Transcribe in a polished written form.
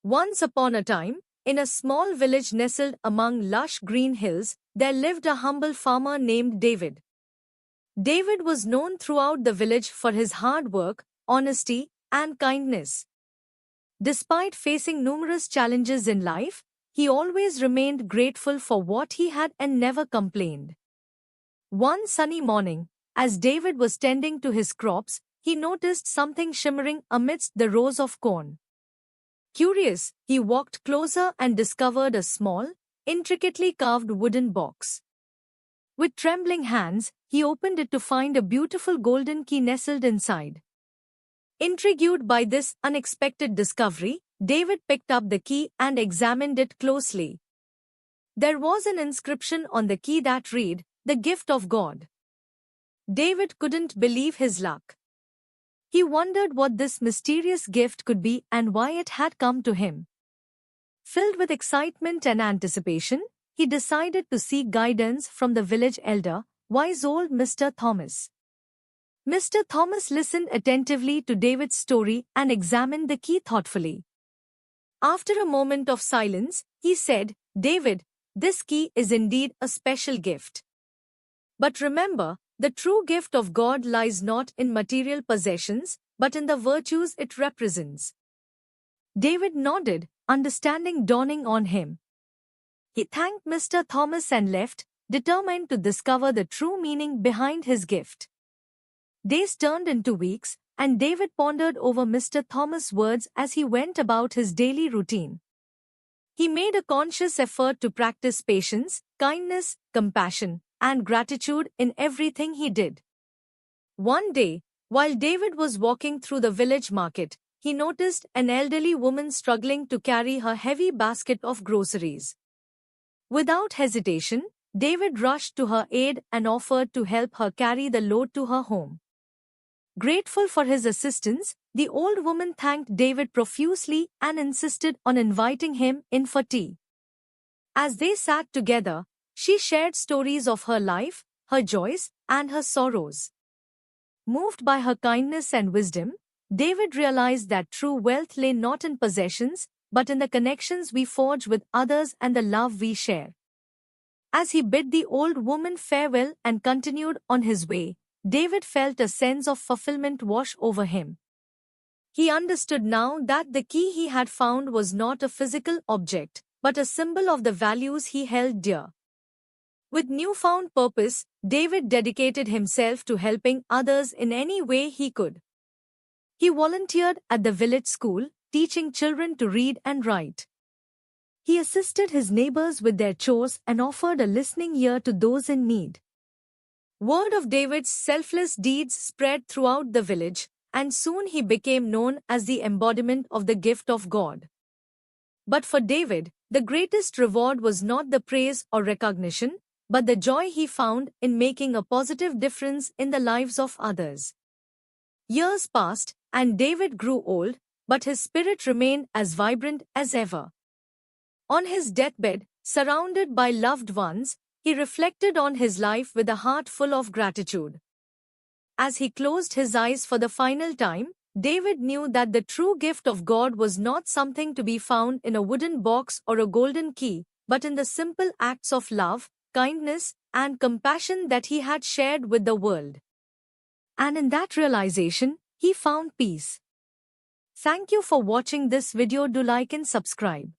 Once upon a time, in a small village nestled among lush green hills, there lived a humble farmer named David. David was known throughout the village for his hard work, honesty, and kindness. Despite facing numerous challenges in life, he always remained grateful for what he had and never complained. One sunny morning, as David was tending to his crops, he noticed something shimmering amidst the rows of corn. Curious, he walked closer and discovered a small, intricately carved wooden box. With trembling hands, he opened it to find a beautiful golden key nestled inside. Intrigued by this unexpected discovery, David picked up the key and examined it closely. There was an inscription on the key that read, "The gift of God." David couldn't believe his luck. He wondered what this mysterious gift could be and why it had come to him. Filled with excitement and anticipation, he decided to seek guidance from the village elder, wise old Mr. Thomas. Mr. Thomas listened attentively to David's story and examined the key thoughtfully. After a moment of silence, he said, "David, this key is indeed a special gift. But remember, the true gift of God lies not in material possessions, but in the virtues it represents." David nodded, understanding dawning on him. He thanked Mr. Thomas and left, determined to discover the true meaning behind his gift. Days turned into weeks, and David pondered over Mr. Thomas' words as he went about his daily routine. He made a conscious effort to practice patience, kindness, compassion, and gratitude in everything he did. One day, while David was walking through the village market, he noticed an elderly woman struggling to carry her heavy basket of groceries. Without hesitation, David rushed to her aid and offered to help her carry the load to her home. Grateful for his assistance, the old woman thanked David profusely and insisted on inviting him in for tea. As they sat together, she shared stories of her life, her joys, and her sorrows. Moved by her kindness and wisdom, David realized that true wealth lay not in possessions, but in the connections we forge with others and the love we share. As he bid the old woman farewell and continued on his way, David felt a sense of fulfillment wash over him. He understood now that the key he had found was not a physical object, but a symbol of the values he held dear. With newfound purpose, David dedicated himself to helping others in any way he could. He volunteered at the village school, teaching children to read and write. He assisted his neighbors with their chores and offered a listening ear to those in need. Word of David's selfless deeds spread throughout the village, and soon he became known as the embodiment of the gift of God. But for David, the greatest reward was not the praise or recognition, but the joy he found in making a positive difference in the lives of others. Years passed, and David grew old, but his spirit remained as vibrant as ever. On his deathbed, surrounded by loved ones, he reflected on his life with a heart full of gratitude. As he closed his eyes for the final time, David knew that the true gift of God was not something to be found in a wooden box or a golden key, but in the simple acts of love, kindness, and compassion that he had shared with the world. And in that realization, he found peace. Thank you for watching this video. Do like and subscribe.